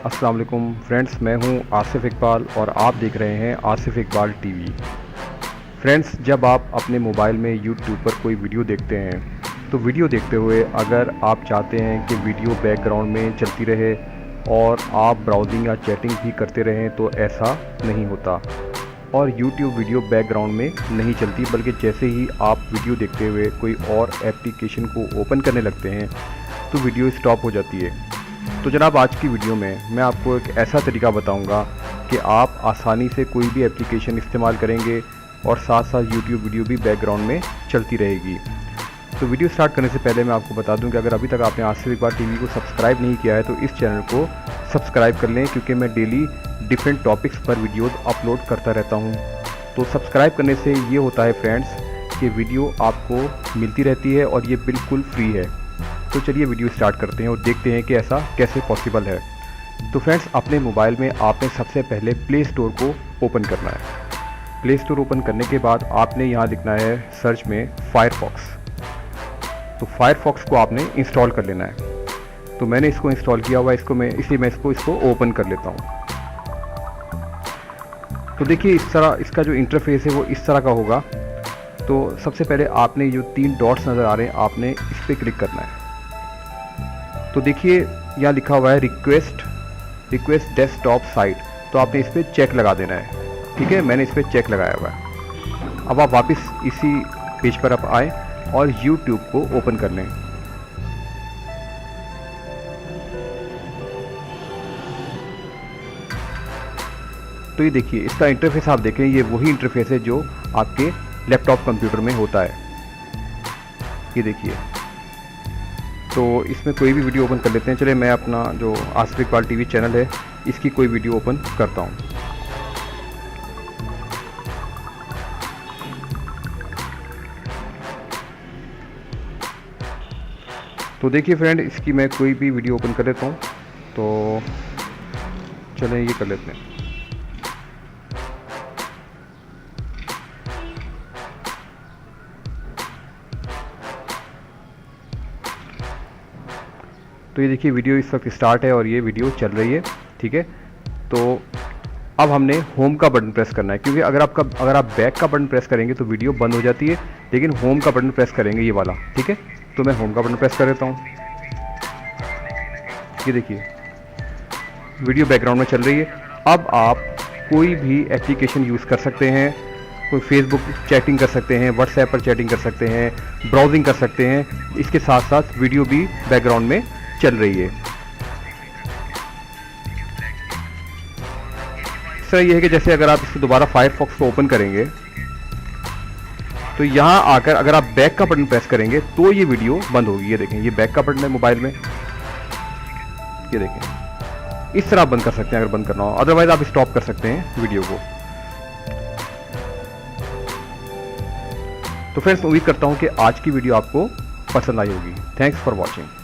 अस्सलाम वालेकुम फ्रेंड्स, मैं हूं आसिफ इकबाल और आप देख रहे हैं आसिफ इकबाल टीवी। फ्रेंड्स, जब आप अपने मोबाइल में यूट्यूब पर कोई वीडियो देखते हैं तो वीडियो देखते हुए अगर आप चाहते हैं कि वीडियो बैकग्राउंड में चलती रहे और आप ब्राउजिंग या चैटिंग भी करते रहें तो ऐसा नहीं होता और YouTube वीडियो बैकग्राउंड में नहीं चलती, बल्कि जैसे ही आप वीडियो देखते हुए कोई और एप्लीकेशन को ओपन करने लगते हैं तो वीडियो स्टॉप हो जाती है। तो जनाब, आज की वीडियो में मैं आपको एक ऐसा तरीका बताऊंगा कि आप आसानी से कोई भी एप्लीकेशन इस्तेमाल करेंगे और साथ साथ YouTube वीडियो भी बैकग्राउंड में चलती रहेगी। तो वीडियो स्टार्ट करने से पहले मैं आपको बता दूं कि अगर अभी तक आपने आसिफ इकबाल टीवी को सब्सक्राइब नहीं किया है तो इस चैनल को सब्सक्राइब कर लें, क्योंकि मैं डेली डिफरेंट टॉपिक्स पर वीडियोज़ अपलोड करता रहता हूं। तो सब्सक्राइब करने से ये होता है फ्रेंड्स कि वीडियो आपको मिलती रहती है और ये बिल्कुल फ्री है। तो चलिए वीडियो स्टार्ट करते हैं और देखते हैं कि ऐसा कैसे पॉसिबल है। तो फ्रेंड्स, अपने मोबाइल में आपने सबसे पहले प्ले स्टोर को ओपन करना है। प्ले स्टोर ओपन करने के बाद आपने यहाँ लिखना है सर्च में फायरफॉक्स। तो फायरफॉक्स को आपने इंस्टॉल कर लेना है। तो मैंने इसको इंस्टॉल किया हुआ है, इसलिए मैं इसको ओपन कर लेता हूँ। तो देखिए, इस तरह इसका जो इंटरफेस है वो इस तरह का होगा। तो सबसे पहले आपने जो 3 डॉट्स नज़र आ रहे हैं आपने इस पर क्लिक करना है। तो देखिए यहाँ लिखा हुआ है रिक्वेस्ट डेस्कटॉप साइट। तो आपने इस पर चेक लगा देना है। ठीक है, मैंने इस पर चेक लगाया हुआ है। अब आप वापस इसी पेज पर आप आए और YouTube को ओपन कर लें। तो ये देखिए, इसका इंटरफेस आप देखें, ये वही इंटरफेस है जो आपके लैपटॉप कंप्यूटर में होता है। ये देखिए, तो इसमें कोई भी वीडियो ओपन कर लेते हैं। चलिए मैं अपना जो आसिफ इकबाल टीवी चैनल है इसकी कोई वीडियो ओपन करता हूँ। तो देखिए फ्रेंड, इसकी मैं कोई भी वीडियो ओपन कर लेता हूँ। तो चलें ये कर लेते हैं। तो ये देखिए, वीडियो इस वक्त स्टार्ट है और ये वीडियो चल रही है। ठीक है, तो अब हमने होम का बटन प्रेस करना है, क्योंकि अगर आप बैक का बटन प्रेस करेंगे तो वीडियो बंद हो जाती है, लेकिन होम का बटन प्रेस करेंगे ये वाला। ठीक है, तो मैं होम का बटन प्रेस कर देता हूँ। ये देखिए, वीडियो बैकग्राउंड में चल रही है। अब आप कोई भी एप्लीकेशन यूज़ कर सकते हैं। कोई फेसबुक चैटिंग कर सकते हैं, व्हाट्सएप पर चैटिंग कर सकते हैं, ब्राउजिंग कर सकते हैं। इसके साथ साथ वीडियो भी बैकग्राउंड में चल रही है। सर ये है कि जैसे अगर आप इसको दोबारा फायरफॉक्स को ओपन करेंगे तो यहाँ आकर अगर आप बैक का बटन प्रेस करेंगे तो ये वीडियो बंद होगी। ये देखें, ये बैक का बटन है मोबाइल में। ये देखें, इस तरह आप बंद कर सकते हैं अगर बंद करना हो, अदरवाइज आप स्टॉप कर सकते हैं वीडियो को। तो फ्रेंड्स, उम्मीद करता हूँ कि आज की वीडियो आपको पसंद आई होगी। Thanks for watching.